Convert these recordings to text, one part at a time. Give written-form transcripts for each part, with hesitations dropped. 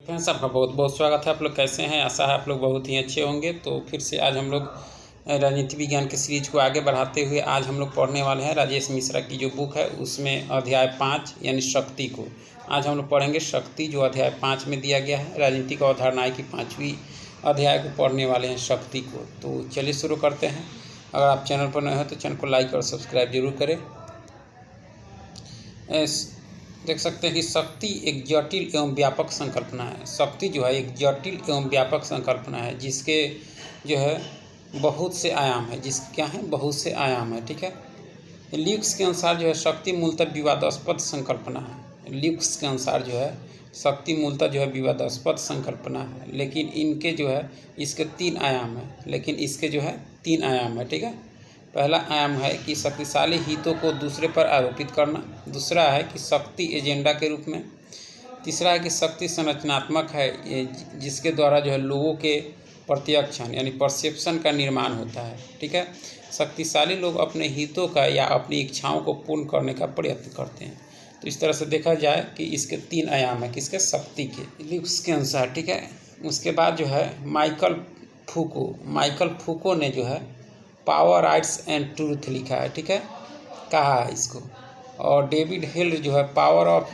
Friends, आपका बहुत बहुत स्वागत है। आप लोग कैसे हैं? आशा है आप लोग बहुत ही अच्छे होंगे। तो फिर से आज हम लोग राजनीति विज्ञान के सीरीज को आगे बढ़ाते हुए आज हम लोग पढ़ने वाले हैं राजेश मिश्रा की जो बुक है उसमें अध्याय 5 यानी शक्ति को। आज हम लोग पढ़ेंगे शक्ति, जो अध्याय 5 में दिया गया है। राजनीतिक अवधारणाएं की 5वीं अध्याय को पढ़ने वाले हैं, शक्ति को। तो चलिए शुरू करते हैं। अगर आप चैनल पर नए हो तो चैनल को लाइक और सब्सक्राइब जरूर करें। देख सकते हैं कि शक्ति एक जटिल एवं व्यापक संकल्पना है। शक्ति जो है एक जटिल एवं व्यापक संकल्पना है जिसके जो है बहुत से आयाम है। जिसके क्या है? बहुत से आयाम है। ठीक है। ल्यूक्स के अनुसार जो है शक्ति मूलतः विवादास्पद संकल्पना है। ल्यूक्स के अनुसार जो है शक्ति मूलतः जो है विवादास्पद संकल्पना है, लेकिन इनके जो है इसके 3 आयाम है। लेकिन इसके जो है 3 आयाम है। ठीक है। पहला आयाम है कि शक्तिशाली हितों को दूसरे पर आरोपित करना। दूसरा है कि शक्ति एजेंडा के रूप में। तीसरा है कि शक्ति संरचनात्मक है, जिसके द्वारा जो है लोगों के प्रत्यक्षण यानी परसेप्शन का निर्माण होता है। ठीक है। शक्तिशाली लोग अपने हितों का या अपनी इच्छाओं को पूर्ण करने का प्रयत्न करते हैं। तो इस तरह से देखा जाए कि इसके 3 आयाम है, किसके? शक्ति के, ल्यूक्स के अनुसार। ठीक है। उसके बाद जो है माइकल फूको ने जो है पावर, राइट्स एंड ट्रूथ लिखा है। ठीक है, कहा है इसको। और डेविड हिल्ड जो है पावर ऑफ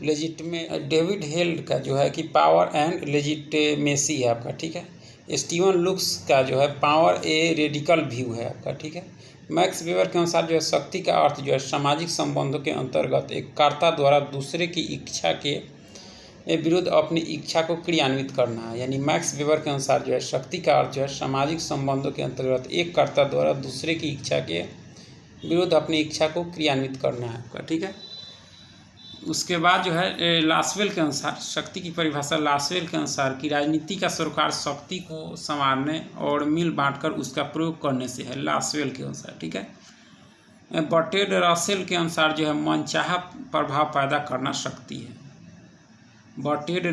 डेविड हिल्ड का जो है कि पावर एंड लेजिटिमेसी है आपका। ठीक है। स्टीवन लुक्स का जो है पावर ए रेडिकल व्यू है आपका। ठीक है। मैक्स वेबर के अनुसार जो है शक्ति का अर्थ जो है सामाजिक संबंधों के अंतर्गत एक कर्ता द्वारा दूसरे की इच्छा के विरुद्ध अपनी इच्छा को क्रियान्वित करना है। यानी मैक्स वेबर के अनुसार जो है शक्ति का अर्थ जो है सामाजिक संबंधों के अंतर्गत एक कर्ता द्वारा दूसरे की इच्छा के विरुद्ध अपनी इच्छा को क्रियान्वित करना है आपका। ठीक है। उसके बाद जो है लासवेल के अनुसार शक्ति की परिभाषा लासवेल के अनुसार कि राजनीति का सरोकार शक्ति को संवारने और मिल बांटकर उसका प्रयोग करने से है, लासवेल के अनुसार। ठीक है। बर्ट्रेड रसेल के अनुसार जो है मनचाहा प्रभाव पैदा करना शक्ति है। बर्ट्रेड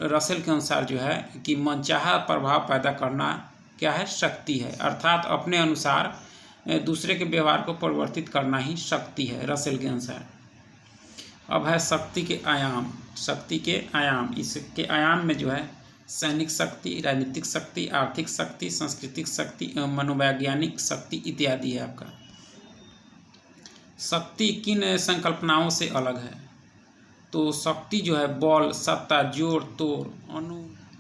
रसेल के अनुसार जो है कि मनचाहा प्रभाव पैदा करना क्या है? शक्ति है। अर्थात अपने अनुसार दूसरे के व्यवहार को परिवर्तित करना ही शक्ति है, रसेल के अनुसार। अब है शक्ति के आयाम। शक्ति के आयाम, इसके आयाम में जो है सैनिक शक्ति, राजनीतिक शक्ति, आर्थिक शक्ति, सांस्कृतिक शक्ति एवं मनोवैज्ञानिक शक्ति इत्यादि है आपका। शक्ति किन संकल्पनाओं से अलग है? तो शक्ति जो है बल, सत्ता, जोर तोड़,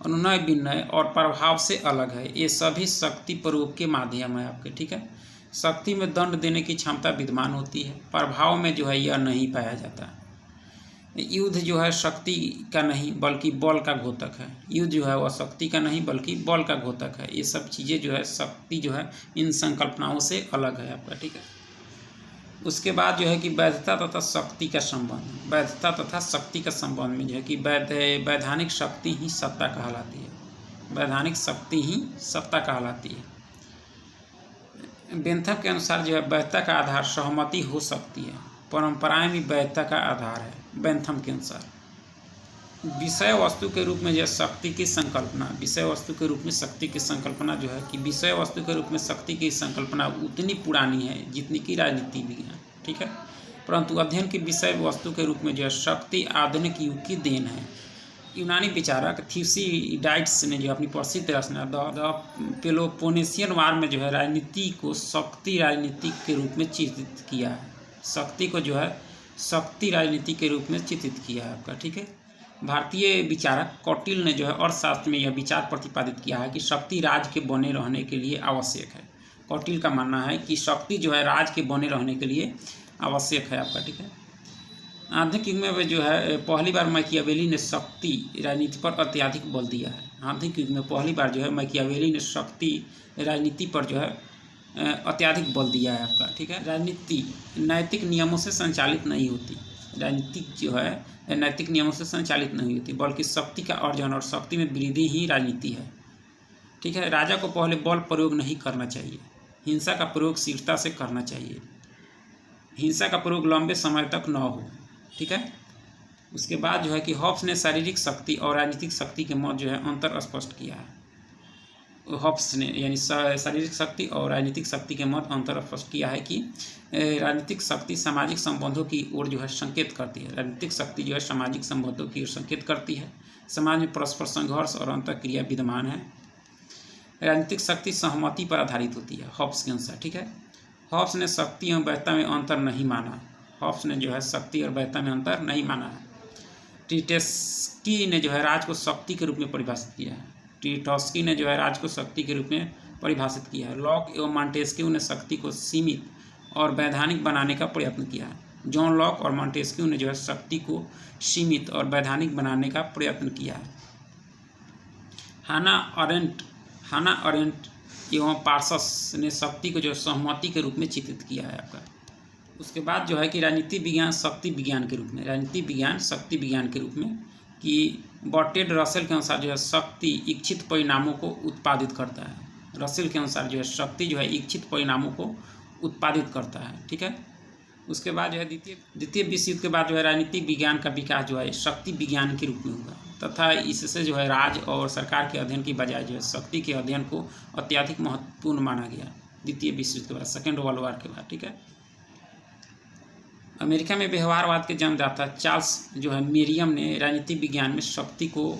अनुनय विनय और प्रभाव से अलग है। ये सभी शक्ति प्रयोग के माध्यम है आपके। ठीक है। शक्ति में दंड देने की क्षमता विद्यमान होती है, प्रभाव में जो है यह नहीं पाया जाता। युद्ध जो है शक्ति का नहीं बल्कि बल का घोतक है। युद्ध जो है वह शक्ति का नहीं बल्कि बल का घोतक है। ये सब चीज़ें जो है शक्ति जो है इन संकल्पनाओं से अलग है आपका। ठीक है। उसके बाद जो है कि वैधता तथा शक्ति का संबंध। वैधता तथा शक्ति का संबंध में जो है कि वैधानिक शक्ति ही सत्ता कहलाती है। वैधानिक शक्ति ही सत्ता कहलाती है। बेंथम के अनुसार जो है वैधता का आधार सहमति हो सकती है, परंपराएं भी वैधता का आधार है। बेंथम के अनुसार विषय वस्तु के रूप में जो शक्ति की संकल्पना, विषय वस्तु के रूप में शक्ति की संकल्पना जो है कि विषय वस्तु के रूप में शक्ति की संकल्पना उतनी पुरानी है जितनी की राजनीति विज्ञान। ठीक है। परंतु अध्ययन की विषय वस्तु के रूप में जो है शक्ति आधुनिक युग की देन है। यूनानी विचारक थ्यूसिडाइड्स ने जो अपनी प्रसिद्ध रचना द पेलोपोनेशियन वार में जो है राजनीति को शक्ति राजनीति के रूप में चित्रित किया है। शक्ति को जो है शक्ति राजनीति के रूप में चित्रित किया है आपका। ठीक है। भारतीय विचारक कौटिल्य ने जो है अर्थशास्त्र में यह विचार प्रतिपादित किया है कि शक्ति राज्य के बने रहने के लिए आवश्यक है। कौटिल्य का मानना है कि शक्ति जो है राज्य के बने रहने के लिए आवश्यक है आपका। ठीक है। आधुनिक युग में जो है पहली बार मैकियावेली ने शक्ति राजनीति पर अत्यधिक बल दिया है। आधुनिक युग में पहली बार जो है मैकियावेली ने शक्ति राजनीति पर जो है अत्यधिक बल दिया है आपका। ठीक है। राजनीति नैतिक नियमों से संचालित नहीं होती। राजनीति जो है नैतिक नियमों से संचालित नहीं होती बल्कि शक्ति का अर्जन और शक्ति में वृद्धि ही राजनीति है। ठीक है। राजा को पहले बल प्रयोग नहीं करना चाहिए, हिंसा का प्रयोग शीघ्रता से करना चाहिए। हिंसा का प्रयोग लंबे समय तक न हो। ठीक है। उसके बाद जो है कि हॉब्स ने शारीरिक शक्ति और राजनीतिक शक्ति के मध्य जो है अंतर स्पष्ट किया है। हॉब्स ने यानी शारीरिक शक्ति और राजनीतिक शक्ति के मध्य अंतर स्पष्ट किया है कि राजनीतिक शक्ति सामाजिक संबंधों की ओर जो है संकेत करती है। राजनीतिक शक्ति जो है सामाजिक संबंधों की ओर संकेत करती है। समाज में परस्पर संघर्ष और अंतःक्रिया विद्यमान है। राजनीतिक शक्ति सहमति पर आधारित होती है हॉब्स के अनुसार, ठीक है। हॉब्स ने शक्ति एवं वैधता में अंतर नहीं माना। हॉब्स ने जो है शक्ति और वैधता में अंतर नहीं माना है। ट्रीटस्की ने जो है राज को शक्ति के रूप में परिभाषित किया है। ट्रीटस्की ने जो है राज को शक्ति के रूप में परिभाषित किया है। लॉक एवं मॉन्टेस्क्यू ने शक्ति को सीमित और वैधानिक बनाने का प्रयत्न किया है। जॉन लॉक और मॉन्टेस्क्यू ने जो है शक्ति को सीमित और वैधानिक बनाने का प्रयत्न किया है। हाना अरेंट एवं पार्सस ने शक्ति को जो सहमति के रूप में चित्रित किया है आपका। उसके बाद जो है कि राजनीति विज्ञान शक्ति विज्ञान के रूप में, राजनीति विज्ञान शक्ति विज्ञान के रूप में कि बर्ट्रेड रसेल के अनुसार जो है शक्ति इच्छित परिणामों को उत्पादित करता है। रसेल के अनुसार जो है शक्ति जो है इच्छित परिणामों को उत्पादित करता है, ठीक है। उसके बाद जो है द्वितीय विश्व युद्ध के बाद जो है राजनीतिक विज्ञान का विकास जो है शक्ति विज्ञान के रूप में हुआ तथा इससे जो है राज और सरकार के अध्ययन की बजाय जो है शक्ति के अध्ययन को अत्यधिक महत्वपूर्ण माना गया द्वितीय विश्व युद्ध के बाद, सेकेंड वर्ल्ड वॉर के बाद, ठीक है। अमेरिका में व्यवहारवाद के जन्मदाता चार्ल्स जो है मेरियम ने राजनीतिक विज्ञान में शक्ति को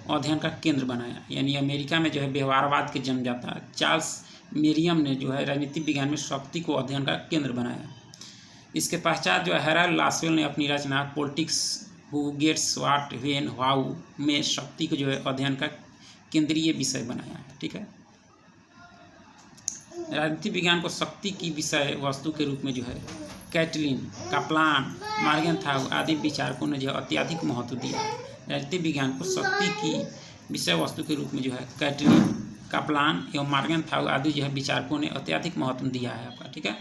अध्ययन का केंद्र बनाया। यानी अमेरिका में जो है व्यवहारवाद के जन्मदाता चार्ल्स मेरियम ने जो है राजनीतिक विज्ञान में शक्ति को अध्ययन का केंद्र बनाया। इसके पश्चात जो है हेराल्ड लासवेल ने अपनी रचना politics who gets what when how में शक्ति को जो है अध्ययन का केंद्रीय विषय बनाया है, ठीक है। राजनीतिक विज्ञान को शक्ति की विषय वस्तु के रूप में जो है कैटलिन, काप्लान, मॉर्गनथाउ आदि विचारकों ने जो है अत्यधिक महत्व दिया है। राजनीतिक विज्ञान को शक्ति की विषय वस्तु के रूप में जो है कैटलिन, काप्लान एवं मॉर्गनथाउ आदि जो है विचारकों ने अत्यधिक महत्व दिया है आपका, ठीक है।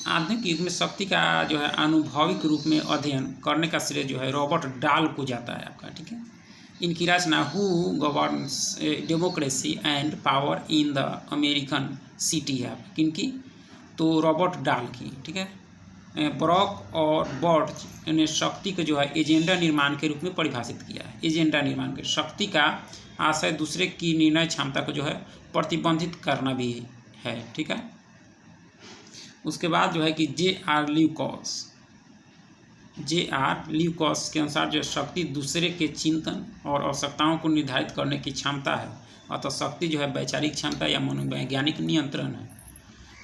आधुनिक युग में शक्ति का जो है अनुभविक रूप में अध्ययन करने का श्रेय जो है रॉबर्ट डाल को जाता है आपका, ठीक है। इनकी रचना who governs democracy and power in the American city है आपकी, किनकी, तो रॉबर्ट डाल की, ठीक है। ब्रॉक और बर्च ने शक्ति को जो है एजेंडा निर्माण के रूप में परिभाषित किया है। एजेंडा निर्माण के शक्ति का आशय दूसरे की निर्णय क्षमता को जो है प्रतिबंधित करना भी है, ठीक है। उसके बाद जो है कि J.R. ल्यूकॉस के अनुसार जो शक्ति दूसरे के चिंतन और आवश्यकताओं को निर्धारित करने की क्षमता है। अतः शक्ति जो है वैचारिक क्षमता या मनोवैज्ञानिक नियंत्रण है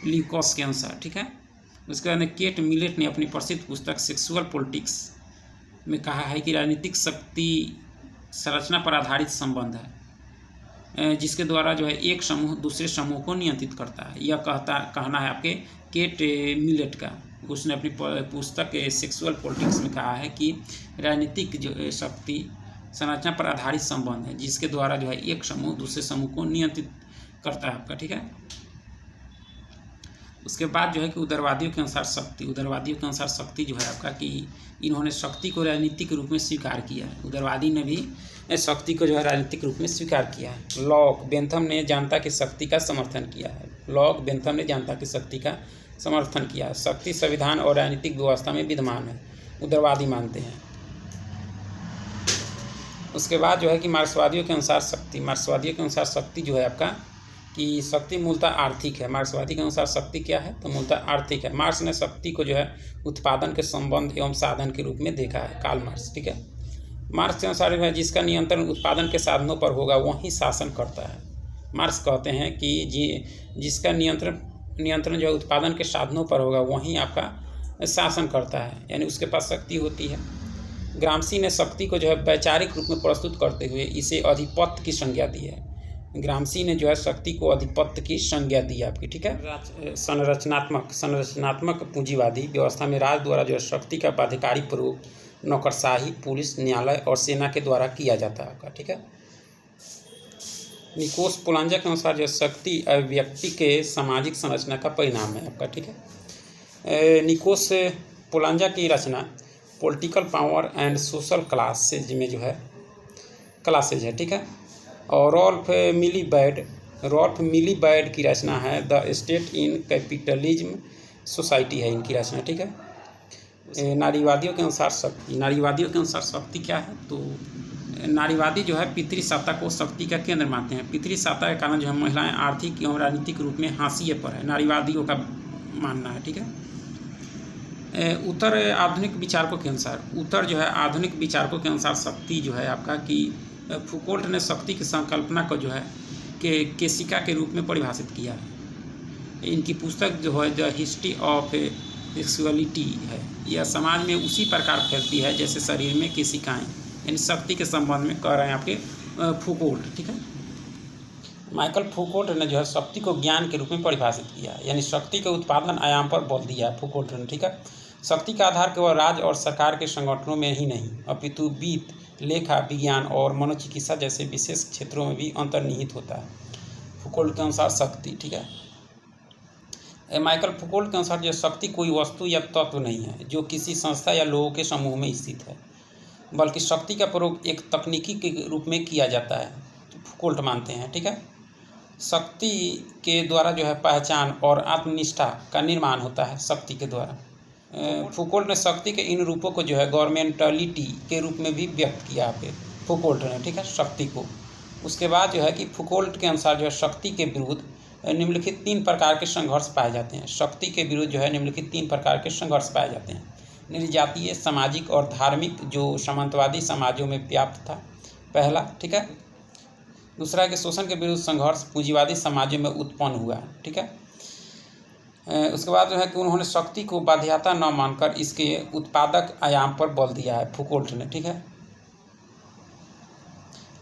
ल्यूकॉस के अनुसार, ठीक है। उसके बाद केट मिलेट ने अपनी प्रसिद्ध पुस्तक सेक्सुअल पॉलिटिक्स में कहा है कि राजनीतिक शक्ति संरचना पर आधारित संबंध है जिसके द्वारा जो है एक समूह दूसरे समूह को नियंत्रित करता है। यह कहना है आपके केट मिलेट का। उसने अपनी पुस्तक सेक्सुअल पॉलिटिक्स में कहा है कि राजनीतिक जो शक्ति संरचना पर आधारित संबंध है जिसके द्वारा जो है एक समूह दूसरे समूह को नियंत्रित करता है आपका, ठीक है। उसके बाद जो है कि उदारवादियों के अनुसार शक्ति जो है आपका कि इन्होंने शक्ति को राजनीतिक रूप में स्वीकार किया है। उदारवादी ने भी शक्ति को जो है राजनीतिक रूप में स्वीकार किया है। लॉक बेंथम ने जनता की शक्ति का समर्थन किया है। शक्ति संविधान और राजनीतिक व्यवस्था में विद्यमान है, उदारवादी मानते हैं। उसके बाद जो है कि मार्क्सवादियों के अनुसार शक्ति जो है आपका कि शक्ति मूलतः आर्थिक है। मार्क्सवादी के अनुसार शक्ति क्या है, तो मूलतः आर्थिक है। मार्क्स ने शक्ति को जो है उत्पादन के संबंध एवं साधन के रूप में देखा है, कार्ल मार्क्स, ठीक है। मार्क्स के अनुसार जो है जिसका नियंत्रण उत्पादन के साधनों पर होगा वही शासन करता है। मार्क्स कहते हैं कि जिसका नियंत्रण जो है उत्पादन के साधनों पर होगा वही आपका शासन करता है, यानी उसके पास शक्ति होती है। ग्राम्सी ने शक्ति को जो है वैचारिक रूप में प्रस्तुत करते हुए इसे आधिपत्य की संज्ञा दी है। ग्राम्सी ने जो है शक्ति को आधिपत्य की संज्ञा दी आपकी, ठीक है। संरचनात्मक पूंजीवादी व्यवस्था में राज द्वारा जो है शक्ति का बाध्यकारी प्रयोग नौकरशाही, पुलिस, न्यायालय और सेना के द्वारा किया जाता है आपका, ठीक है। निकोस पोलांजा के अनुसार जो शक्ति व्यक्ति के सामाजिक संरचना का परिणाम है आपका, ठीक है। निकोस पोलांजा की रचना political power and social classes में जो है क्लासेज है, ठीक है। और रॉल्फ मिलीबैर्ड की रचना है the state in capitalism society है इनकी रचना, ठीक है। नारीवादियों के अनुसार शक्ति क्या है, तो नारीवादी जो है पितृसत्ता को शक्ति का केंद्र मानते हैं। पितृसत्ता के कारण जो है महिलाएं आर्थिक एवं राजनीतिक रूप में हाशिए पर है, नारीवादियों का मानना है। ठीक है। उत्तर आधुनिक विचारकों के अनुसार, उत्तर जो है आधुनिक विचारकों के अनुसार शक्ति जो है आपका कि फुकोल्ट ने शक्ति की संकल्पना को जो है केशिका के रूप में परिभाषित किया है। इनकी पुस्तक जो है द हिस्ट्री ऑफ सेक्सुअलिटी है। यह समाज में उसी प्रकार फैलती है जैसे शरीर में केशिकाएँ, यानी शक्ति के संबंध में कह रहे हैं आपके फुकोल्ट। ठीक है। माइकल फुकोल्ट ने जो है शक्ति को ज्ञान के रूप में परिभाषित किया, यानी शक्ति के उत्पादन आयाम पर बल दिया है फुकोल्ट ने। ठीक है। शक्ति का आधार केवल राज्य और सरकार के संगठनों में ही नहीं, अपितु वित्त, लेखा, विज्ञान और मनोचिकित्सा जैसे विशेष क्षेत्रों में भी अंतर्निहित होता है फुकोल्ट के अनुसार शक्ति। ठीक है। माइकल फुकोल्ट के अनुसार जो शक्ति कोई वस्तु या तत्व नहीं है जो किसी संस्था या लोगों के समूह में स्थित है, बल्कि शक्ति का प्रयोग एक तकनीकी के रूप में किया जाता है, फुकोल्ट मानते हैं। ठीक है। शक्ति के द्वारा जो है पहचान और आत्मनिष्ठा का निर्माण होता है शक्ति के द्वारा। फुकोल्ट ने शक्ति के इन रूपों को जो है गवर्नमेंटलिटी के रूप में भी व्यक्त किया है फुकोल्ट ने। ठीक है। शक्ति को उसके बाद जो है कि फुकोल्ट के अनुसार जो है शक्ति के विरुद्ध निम्नलिखित 3 प्रकार के संघर्ष पाए जाते हैं। शक्ति के विरुद्ध जो है निम्नलिखित 3 प्रकार के संघर्ष पाए जाते हैं। निर्जातीय, सामाजिक और धार्मिक, जो सामंतवादी समाजों में व्याप्त था, पहला। ठीक है। दूसरा के शोषण के विरुद्ध संघर्ष पूंजीवादी समाजों में उत्पन्न हुआ। ठीक है। उसके बाद जो है कि उन्होंने शक्ति को बाध्यता न मानकर इसके उत्पादक आयाम पर बल दिया है फुकोल्ट ने। ठीक है।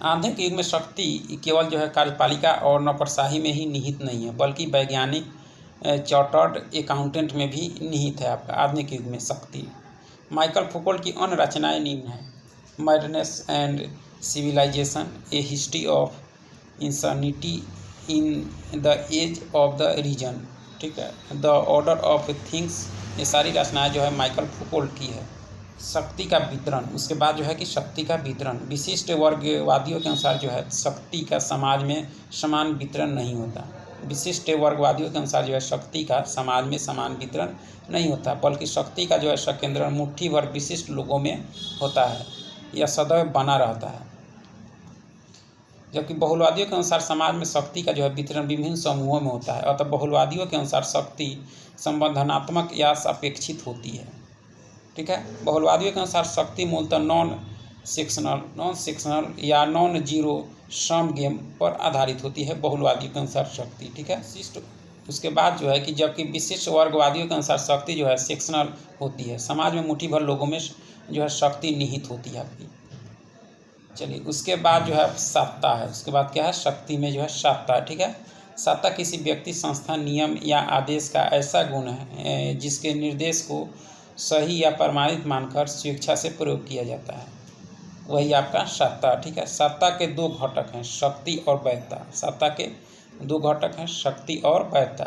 आधुनिक युग में शक्ति केवल जो है कार्यपालिका और नौकरशाही में ही निहित नहीं है, बल्कि वैज्ञानिक, चार्टर्ड अकाउंटेंट में भी निहित है आपका आधुनिक युग में शक्ति। माइकल फुकोल्ट की अन्य रचनाएं निम्न हैं: madness and civilization, a history of insanity in the age of the reason. ठीक है। द ऑर्डर ऑफ थिंग्स, ये सारी रचनाएं जो है माइकल फुकोल्ट की है। शक्ति का वितरण, उसके बाद जो है कि शक्ति का वितरण, विशिष्ट वर्गवादियों के अनुसार जो है शक्ति का समाज में समान वितरण नहीं होता। विशिष्ट वर्गवादियों के अनुसार जो है शक्ति का समाज में समान वितरण नहीं होता, बल्कि शक्ति का जो है संकेंद्रण मुट्ठी भर विशिष्ट लोगों में होता है, यह सदैव बना रहता है। जबकि बहुलवादियों के अनुसार समाज में शक्ति का जो है वितरण विभिन्न समूहों में होता है। अतः बहुलवादियों के अनुसार शक्ति संबंधनात्मक या सापेक्षित होती है। ठीक है। बहुलवादियों के अनुसार शक्ति मूलतः नॉन सेक्शनल या नॉन जीरो सम गेम पर आधारित होती है बहुलवादियों के अनुसार शक्ति। ठीक है। उसके बाद जो है कि जबकि विशिष्ट वर्गवादियों के अनुसार शक्ति जो है सेक्शनल होती है, समाज में मुट्ठी भर लोगों में जो है शक्ति निहित होती है आपकी। चलिए, उसके बाद जो है सत्ता है। उसके बाद क्या है? शक्ति में जो है सत्ता। ठीक है। सत्ता किसी व्यक्ति, संस्था, नियम या आदेश का ऐसा गुण है जिसके निर्देश को सही या प्रमाणित मानकर स्वेच्छा से प्रयोग किया जाता है, वही आपका सत्ता। ठीक है। सत्ता के 2 घटक हैं, शक्ति और वैधता। सत्ता के 2 घटक हैं, शक्ति और वैधता।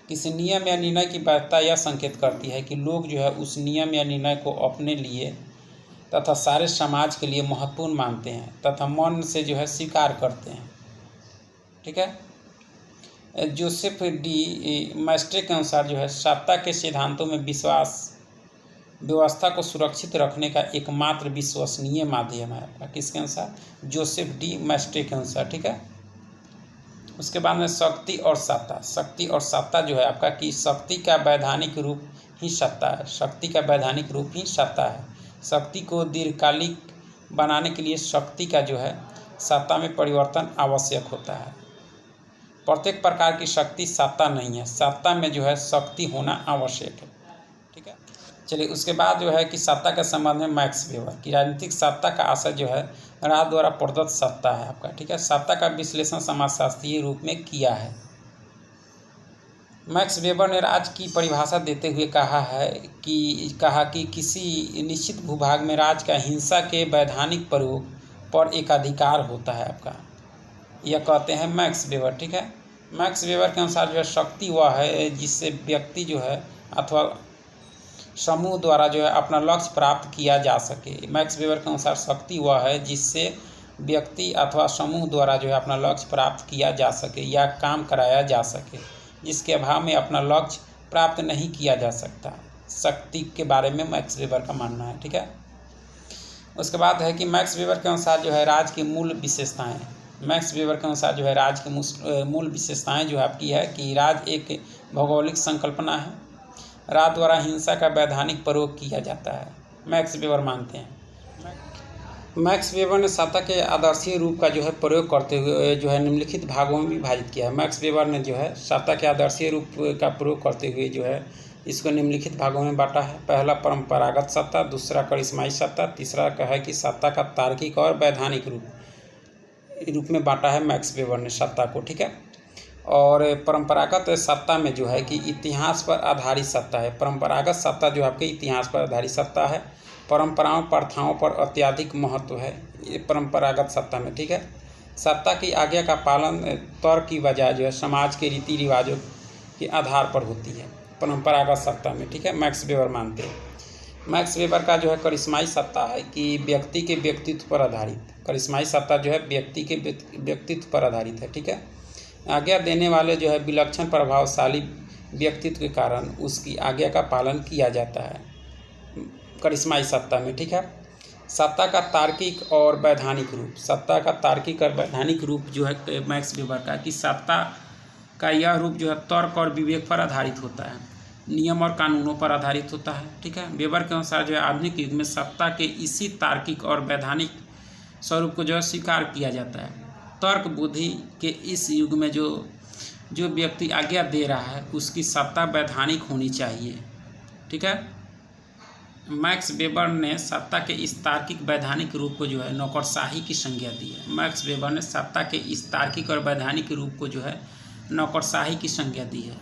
किसी नियम या निर्णय की वैधता यह संकेत करती है कि लोग जो है उस नियम या निर्णय को अपने लिए तथा सारे समाज के लिए महत्वपूर्ण मानते हैं तथा मन से जो है स्वीकार करते हैं। ठीक है। जोसेफ डी मैस्ट्रे के अनुसार जो है सत्ता के सिद्धांतों में विश्वास व्यवस्था को सुरक्षित रखने का एकमात्र विश्वसनीय माध्यम है आपका। किसके अनुसार? जोसेफ डी मैस्ट्रे के अनुसार। ठीक है। उसके बाद में शक्ति और सत्ता। शक्ति और सत्ता जो है आपका कि शक्ति का वैधानिक रूप ही सत्ता है। शक्ति का वैधानिक रूप ही सत्ता है। शक्ति को दीर्घकालिक बनाने के लिए शक्ति का जो है सत्ता में परिवर्तन आवश्यक होता है। प्रत्येक प्रकार की शक्ति सत्ता नहीं है, सत्ता में जो है शक्ति होना आवश्यक है। ठीक है। चलिए, उसके बाद जो है कि सत्ता के संबंध में मैक्स वेबर की राजनीतिक सत्ता का आशय जो है राज द्वारा प्रदत्त सत्ता है आपका। ठीक है। सत्ता का विश्लेषण समाजशास्त्रीय रूप में किया है। मैक्स वेबर ने राज की परिभाषा देते हुए कहा कि किसी निश्चित भूभाग में राज का हिंसा के वैधानिक प्रयोग पर एक अधिकार होता है आपका, यह कहते हैं मैक्स वेबर। ठीक है। मैक्स वेबर के अनुसार जो है शक्ति वह है जिससे व्यक्ति जो है अथवा समूह द्वारा जो है अपना लक्ष्य प्राप्त किया जा सके। मैक्स वेबर के अनुसार शक्ति वह है जिससे व्यक्ति अथवा समूह द्वारा जो है अपना लक्ष्य प्राप्त किया जा सके या काम कराया जा सके, जिसके अभाव में अपना लक्ष्य प्राप्त नहीं किया जा सकता। शक्ति के बारे में मैक्स वेबर का मानना है। ठीक है। उसके बाद है कि मैक्स वेबर के अनुसार जो है राज्य की मूल विशेषताएं, मैक्स वेबर के अनुसार जो है राज्य की मूल विशेषताएं जो है आपकी है कि राज्य एक भौगोलिक संकल्पना है, राज्य द्वारा हिंसा का वैधानिक प्रयोग किया जाता है, मैक्स वेबर मानते हैं। मैक्स वेबर ने सत्ता के आदर्शीय रूप का जो है प्रयोग करते हुए जो है निम्नलिखित भागों में विभाजित किया है। मैक्स वेबर ने जो है सत्ता के आदर्शीय रूप का प्रयोग करते हुए जो है इसको निम्नलिखित भागों में बांटा है। पहला परंपरागत सत्ता, दूसरा करिश्माई सत्ता, तीसरा का है कि सत्ता का तार्किक और वैधानिक रूप में बांटा है मैक्स वेबर ने सत्ता को, ठीक है। और परंपरागत सत्ता में जो है कि इतिहास पर आधारित सत्ता है। परंपरागत सत्ता जो आपके इतिहास पर आधारित सत्ता है, परंपराओं प्रथाओं पर अत्यधिक महत्व है ये परंपरागत सत्ता में, ठीक है। सत्ता की आज्ञा का पालन तर्क की बजाय जो है समाज के रीति रिवाजों के आधार पर होती है परंपरागत सत्ता में, ठीक है, मैक्स वेबर मानते हैं। मैक्स वेबर का जो है करिश्माई सत्ता है कि व्यक्ति के व्यक्तित्व पर आधारित, करिश्माई सत्ता जो है व्यक्ति के व्यक्तित्व पर आधारित है, ठीक है। आज्ञा देने वाले जो है विलक्षण प्रभावशाली व्यक्तित्व के कारण उसकी आज्ञा का पालन किया जाता है करिश्माई सत्ता में, ठीक है। सत्ता का तार्किक और वैधानिक रूप, सत्ता का तार्किक और वैधानिक रूप जो है मैक्स वेबर का कि सत्ता का यह रूप जो है तर्क और विवेक पर आधारित होता है, नियम और कानूनों पर आधारित होता है, ठीक है। वेबर के अनुसार जो है आधुनिक युग में सत्ता के इसी तार्किक और वैधानिक स्वरूप को जो है स्वीकार किया जाता है। तर्क बुद्धि के इस युग में जो व्यक्ति आज्ञा दे रहा है उसकी सत्ता वैधानिक होनी चाहिए, ठीक है। मैक्स वेबर ने सत्ता के इस तार्किक वैधानिक रूप को जो है नौकरशाही की संज्ञा दी है। मैक्स वेबर ने सत्ता के इस तार्किक और वैधानिक रूप को जो है नौकरशाही की संज्ञा दी है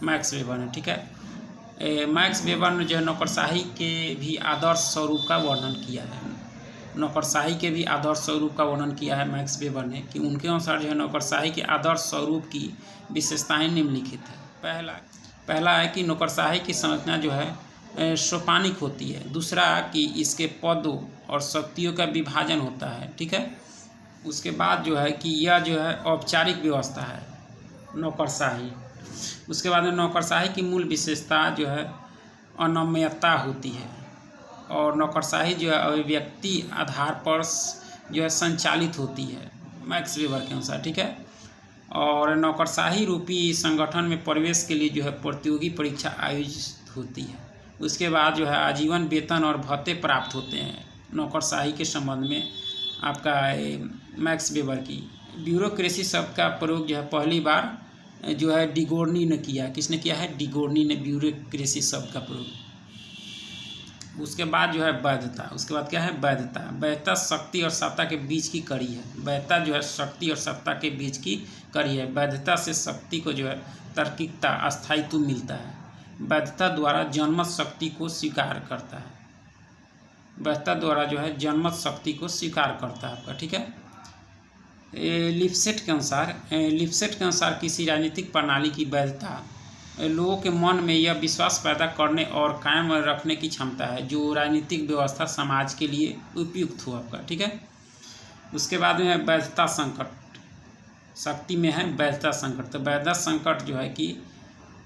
मैक्स वेबर ने, ठीक है। मैक्स वेबर ने जो है नौकरशाही के भी आदर्श स्वरूप का वर्णन किया है, नौकरशाही के भी आदर्श स्वरूप का वर्णन किया है मैक्स वेबर ने कि उनके अनुसार जो है नौकरशाही के आदर्श स्वरूप की विशेषताएं निम्नलिखित है। पहला है कि नौकरशाही की संरचना जो है सोपानिक होती है। दूसरा कि इसके पदों और शक्तियों का विभाजन होता है, ठीक है। उसके बाद जो है कि यह जो है औपचारिक व्यवस्था है नौकरशाही। उसके बाद में नौकरशाही की मूल विशेषता जो है अनम्यता होती है और नौकरशाही जो है अभिव्यक्ति आधार पर जो है संचालित होती है मैक्स वेबर के अनुसार, ठीक है। और नौकरशाही रूपी संगठन में प्रवेश के लिए जो है प्रतियोगी परीक्षा आयोजित होती है। उसके बाद जो है आजीवन वेतन और भत्ते प्राप्त होते हैं नौकरशाही के संबंध में। आपका मैक्स वेबर की ब्यूरोक्रेसी शब्द का प्रयोग जो है पहली बार जो है डिगोर्नी ने किया। किसने किया है? डिगोर्नी ने ब्यूरोक्रेसी शब्द का प्रयोग। उसके बाद जो है वैधता। उसके बाद क्या है? वैधता। वैधता शक्ति और सत्ता के बीच की कड़ी है। वैधता जो है शक्ति और सत्ता के बीच की कड़ी है। वैधता से शक्ति को जो है तार्किकता, अस्थायित्व मिलता है। वैधता द्वारा जनमत शक्ति को स्वीकार करता है। वैधता द्वारा जो है जनमत शक्ति को स्वीकार करता है आपका, ठीक है। लिप्सेट के अनुसार किसी राजनीतिक प्रणाली की वैधता लोगों के मन में यह विश्वास पैदा करने और कायम रखने की क्षमता है जो राजनीतिक व्यवस्था समाज के लिए उपयुक्त हो आपका, ठीक है। उसके बाद में है वैधता संकट। शक्ति में है वैधता संकट। तो वैधता संकट जो है कि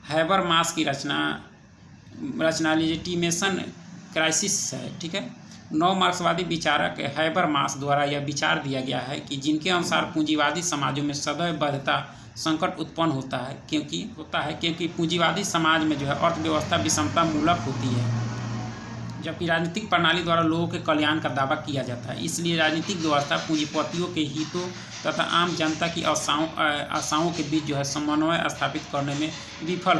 हैबरमास की रचना लेजिटिमेशन क्राइसिस है, ठीक है। नव मार्क्सवादी विचारक हैबरमास द्वारा यह विचार दिया गया है कि जिनके अनुसार पूंजीवादी समाजों में सदैव वैधता संकट उत्पन्न होता है क्योंकि पूंजीवादी समाज में जो है अर्थव्यवस्था विषमता मूलक होती है, जबकि राजनीतिक प्रणाली द्वारा लोगों के कल्याण का दावा किया जाता है। इसलिए राजनीतिक व्यवस्था पूंजीपतियों के हितों तथा आम जनता की आशाओं के बीच जो है समन्वय स्थापित करने में विफल